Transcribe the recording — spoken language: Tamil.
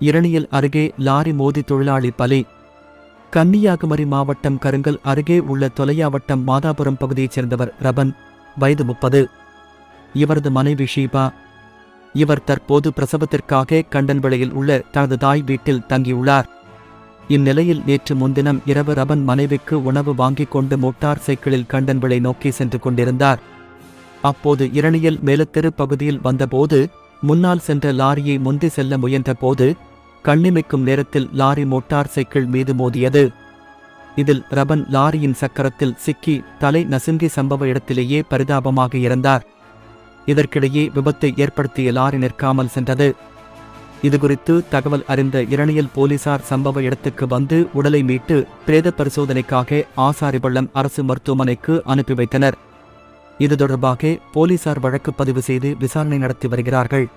இரணியல் அருகே லாரி மோதி தொழிலாளி பலி. கன்னியாகுமரி மாவட்டம் கருங்கல் அருகே உள்ள தொலையாவட்டம் மாதாபுரம் பகுதியைச் சேர்ந்தவர் ரபன், வயது 30. இவரது மனைவி ஷீபா. இவர் தற்போது பிரசவத்திற்காக கண்டன்விளையில் உள்ள தனது தாய் வீட்டில் தங்கியுள்ளார். இந்நிலையில் நேற்று முன்தினம் இரவு ரபன் மனைவிக்கு உணவு வாங்கிக் கொண்டு மோட்டார் சைக்கிளில் கண்டன்விளை நோக்கி சென்று கொண்டிருந்தார். அப்போது இரணியல் மேலத்தெரு பகுதியில் வந்தபோது முன்னால் சென்ற லாரியை முந்தி செல்ல முயன்றபோது கண்ணிமைக்கும் நேரத்தில் லாரி மோட்டார் சைக்கிள் மீது மோதியது. இதில் ரபன் லாரியின் சக்கரத்தில் சிக்கி தலை நசுங்கி சம்பவ இடத்திலேயே பரிதாபமாக இறந்தார். இதற்கிடையே விபத்தை ஏற்படுத்திய லாரி நிற்காமல் சென்றது. இதுகுறித்து தகவல் அறிந்த இரணியல் போலீசார் சம்பவ இடத்துக்கு வந்து உடலை மீட்டு பிரேத பரிசோதனைக்காக ஆசாரிபள்ளம் அரசு மருத்துவமனைக்கு அனுப்பி வைத்தனர். இது தொடர்பாக போலீசார் வழக்கு பதிவு செய்து விசாரணை நடத்தி வருகிறார்கள்.